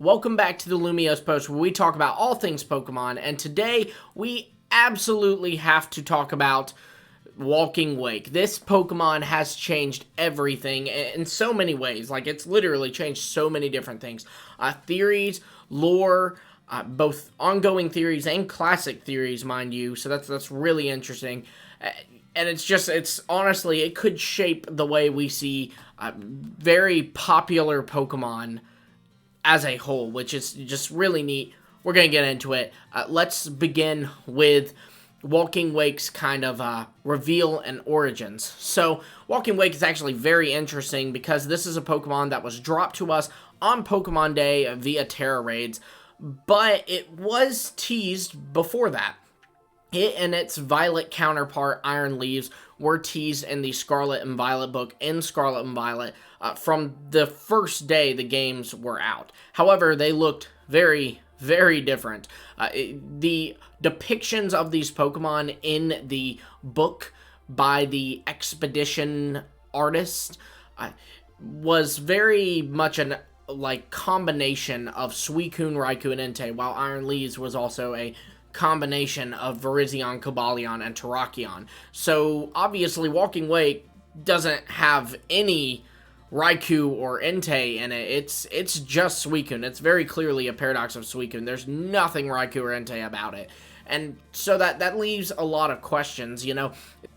Welcome back to the Lumiose Post, where we talk about all things Pokemon, and today we absolutely have to talk about Walking Wake. This Pokemon has changed everything in so many ways. Like, it's literally changed so many different things. Theories, lore, both ongoing theories and classic theories, mind you, so that's really interesting. And it's honestly, it could shape the way we see very popular Pokemon as a whole, which is just really neat. We're going to get into it. Let's begin with Walking Wake's kind of reveal and origins. So, Walking Wake is actually very interesting because this is a Pokemon that was dropped to us on Pokemon Day via Terra Raids, but it was teased before that. It and its Violet counterpart, Iron Leaves, were teased in the Scarlet and Violet book in Scarlet and Violet from the first day the games were out. However, they looked very, very different. The depictions of these Pokemon in the book by the Expedition artist was very much an combination of Suicune, Raikou, and Entei, while Iron Leaves was also a combination of Virizion, Cobalion, and Terrakion. So, obviously, Walking Wake doesn't have any Raikou or Entei in it. It's just Suicune. It's very clearly a paradox of Suicune. There's nothing Raikou or Entei about it. And so that leaves a lot of questions, you know.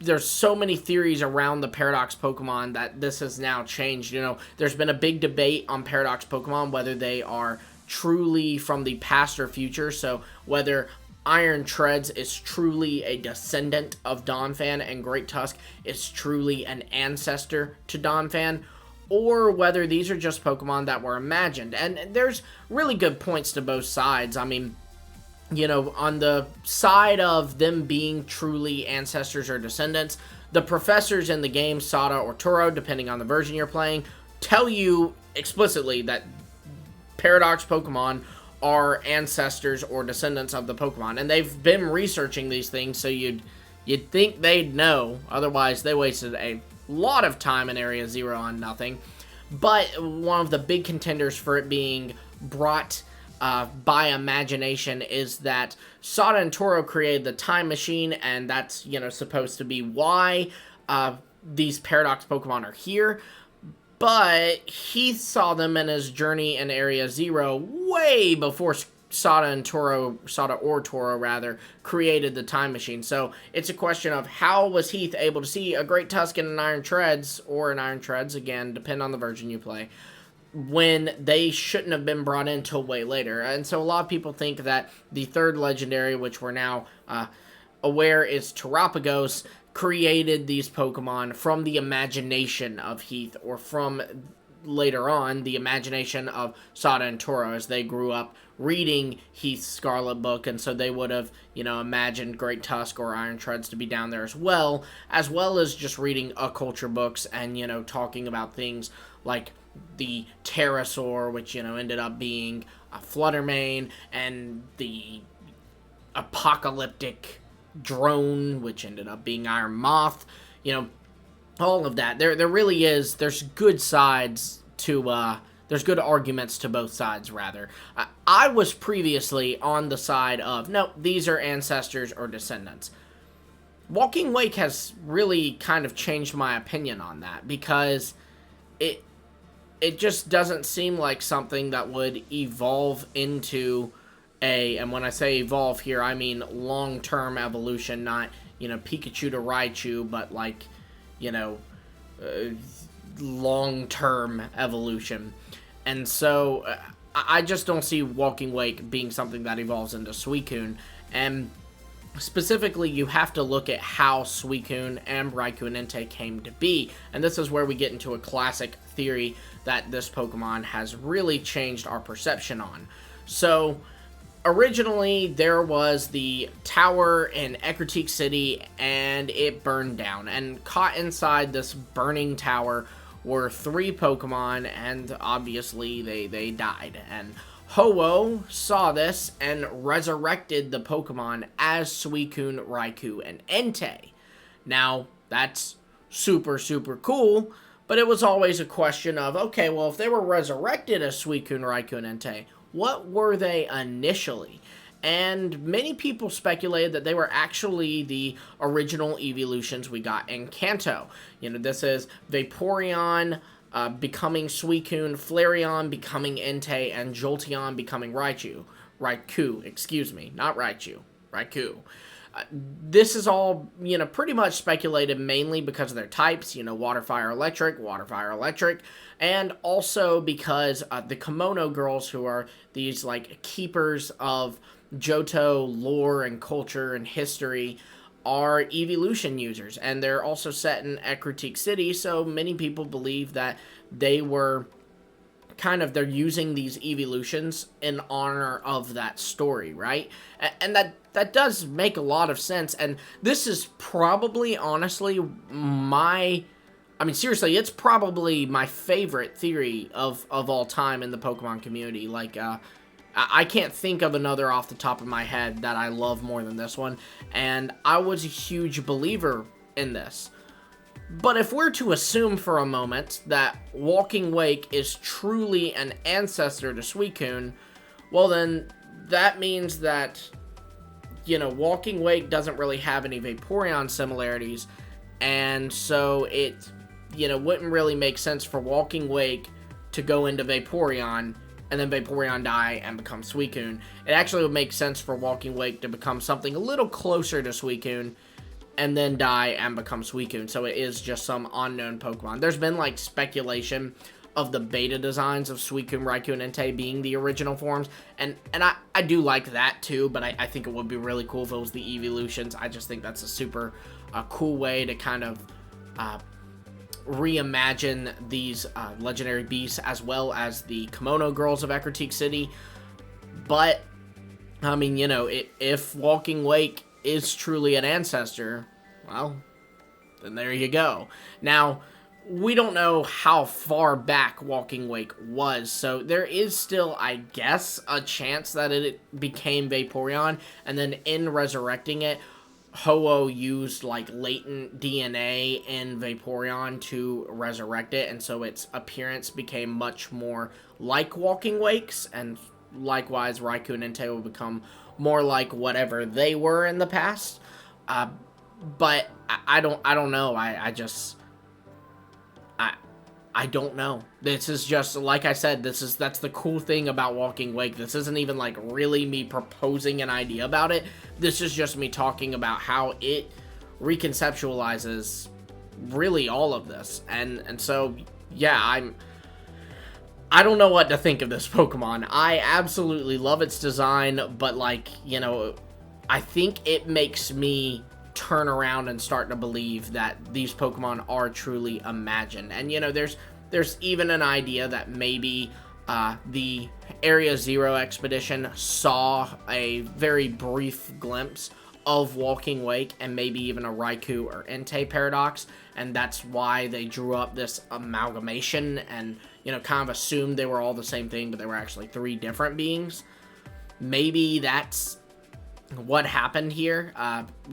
There's so many theories around the Paradox Pokemon that this has now changed, you know. There's been a big debate on Paradox Pokemon, whether they are truly from the past or future, so whether Iron Treads is truly a descendant of Donphan and Great Tusk is truly an ancestor to Donphan, or whether these are just Pokemon that were imagined. And there's really good points to both sides. I mean, you know, on the side of them being truly ancestors or descendants, the professors in the game, Sada or Turo, depending on the version you're playing, tell you explicitly that Paradox Pokemon are ancestors or descendants of the Pokemon, and they've been researching these things, so you'd think they'd know. Otherwise, they wasted a lot of time in Area Zero on nothing. But one of the big contenders for it being brought by imagination is that Sada and Toro created the time machine, and that's, you know, supposed to be why these Paradox Pokemon are here. But he saw them in his journey in Area Zero way before Sada or Toro, created the time machine. So it's a question of how was Heath able to see a Great Tusk and an Iron Treads, or an Iron Treads, again, depending on the version you play, when they shouldn't have been brought in till way later. And so a lot of people think that the third legendary, which we're now aware is Terapagos, created these Pokemon from the imagination of Heath, or from later on the imagination of Sada and Toro as they grew up reading Heath's Scarlet book, and so they would have, you know, imagined Great Tusk or Iron Treads to be down there as well as just reading culture books and, you know, talking about things like the Pterosaur, which, you know, ended up being a Fluttermane, and the apocalyptic drone, which ended up being Iron Moth, you know, all of that. There really is, there's good sides to, there's good arguments to both sides, rather. I was previously on the side of, no, these are ancestors or descendants. Walking Wake has really kind of changed my opinion on that, because it just doesn't seem like something that would evolve into and when I say evolve here, I mean long-term evolution, not, you know, Pikachu to Raichu, but like, you know, long-term evolution. And so I just don't see Walking Wake being something that evolves into Suicune. And specifically, you have to look at how Suicune and Raikou and Entei came to be. And this is where we get into a classic theory that this Pokemon has really changed our perception on. So originally, there was the tower in Ecruteak City, and it burned down. And caught inside this burning tower were 3 Pokemon, and obviously they died. And Ho-Oh saw this and resurrected the Pokemon as Suicune, Raikou, and Entei. Now, that's super, super cool, but it was always a question of, okay, well, if they were resurrected as Suicune, Raikou, and Entei, what were they initially? And many people speculated that they were actually the original evolutions we got in Kanto. You know, this is Vaporeon becoming Suicune, Flareon becoming Entei, and Jolteon becoming Raichu. Raikou, excuse me, not Raichu. Raikou. This is all, you know, pretty much speculated mainly because of their types, you know, water, fire, electric, and also because the Kimono girls, who are these, like, keepers of Johto lore and culture and history, are evolution users, and they're also set in Ecruteak City, so many people believe that they were they're using these evolutions in honor of that story, right? And that does make a lot of sense, and this is probably, honestly, seriously, it's probably my favorite theory of all time in the Pokemon community. Like, I can't think of another off the top of my head that I love more than this one, and I was a huge believer in this. But if we're to assume for a moment that Walking Wake is truly an ancestor to Suicune, well then, that means that, you know, Walking Wake doesn't really have any Vaporeon similarities, and so it, you know, wouldn't really make sense for Walking Wake to go into Vaporeon, and then Vaporeon die and become Suicune. It actually would make sense for Walking Wake to become something a little closer to Suicune, and then die and become Suicune, so it is just some unknown Pokemon. There's been, like, speculation of the beta designs of Suicune, Raikou, and Entei being the original forms, and I do like that too, but I think it would be really cool if it was the evolutions. I just think that's a super cool way to kind of reimagine these legendary beasts, as well as the Kimono girls of Ecruteak City. But, I mean, you know, if Walking Wake is truly an ancestor, well, then there you go. Now, we don't know how far back Walking Wake was, so there is still, I guess, a chance that it became Vaporeon, and then in resurrecting it, Ho-Oh used, like, latent DNA in Vaporeon to resurrect it, and so its appearance became much more like Walking Wake's, and likewise, Raikou and Entei will become more like whatever they were in the past. But I don't know. I don't know. This is just, like I said, that's the cool thing about Walking Wake. This isn't even, like, really me proposing an idea about it. This is just me talking about how it reconceptualizes really all of this. And so, yeah, I don't know what to think of this Pokemon. I absolutely love its design, but, like, you know, I think it makes me turn around and start to believe that these Pokemon are truly imagined. And, you know, there's even an idea that maybe the Area Zero expedition saw a very brief glimpse of Walking Wake, and maybe even a Raikou or Entei paradox, and that's why they drew up this amalgamation and, you know, kind of assumed they were all the same thing, but they were actually three different beings. Maybe that's what happened here,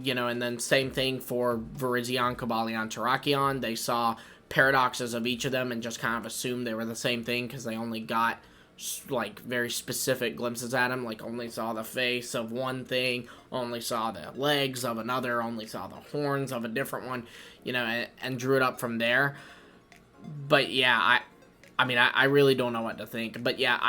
you know, and then same thing for Virizion, Cobalion, Terrakion. They saw paradoxes of each of them and just kind of assumed they were the same thing because they only got, like, very specific glimpses at them, like only saw the face of one thing, only saw the legs of another, only saw the horns of a different one, you know, and drew it up from there. But yeah, I really don't know what to think. But yeah,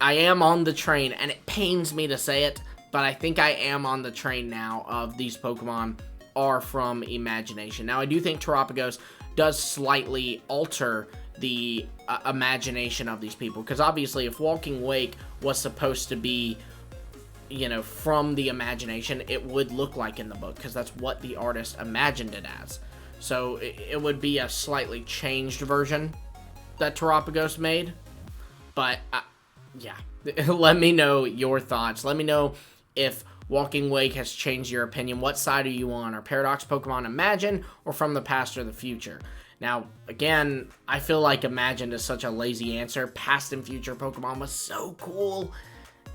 I am on the train, and it pains me to say it, but I think I am on the train now of these Pokemon are from imagination. Now, I do think Terapagos does slightly alter the imagination of these people, because obviously if Walking Wake was supposed to be, you know, from the imagination, it would look like in the book, because that's what the artist imagined it as. So it would be a slightly changed version that Terapagos made. But yeah, let me know your thoughts. Let me know if Walking Wake has changed your opinion. What side are you on? Are Paradox Pokemon imagined or from the past or the future? Now, again, I feel like imagined is such a lazy answer. Past and future Pokemon was so cool.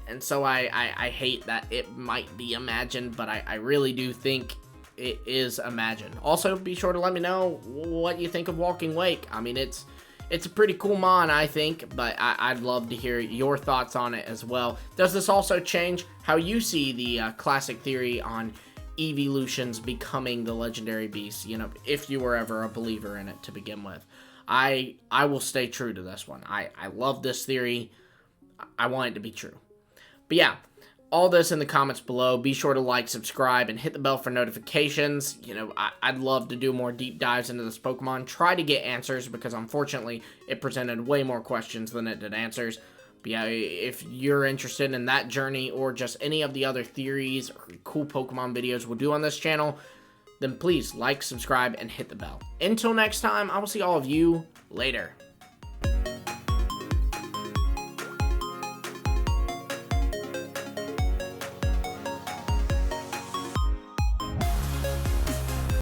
And so I hate that it might be imagined, but I really do think it is imagined. Also, be sure to let me know what you think of Walking Wake. I mean, it's It's a pretty cool mon, I think, but I'd love to hear your thoughts on it as well. Does this also change how you see the classic theory on evolutions becoming the legendary beast, you know, if you were ever a believer in it to begin with? I will stay true to this one. I love this theory. I want it to be true. But yeah, all this in the comments below. Be sure to like, subscribe, and hit the bell for notifications. You know, I'd love to do more deep dives into this Pokemon. Try to get answers, because unfortunately, it presented way more questions than it did answers. But yeah, if you're interested in that journey, or just any of the other theories or cool Pokemon videos we'll do on this channel, then please like, subscribe, and hit the bell. Until next time, I will see all of you later.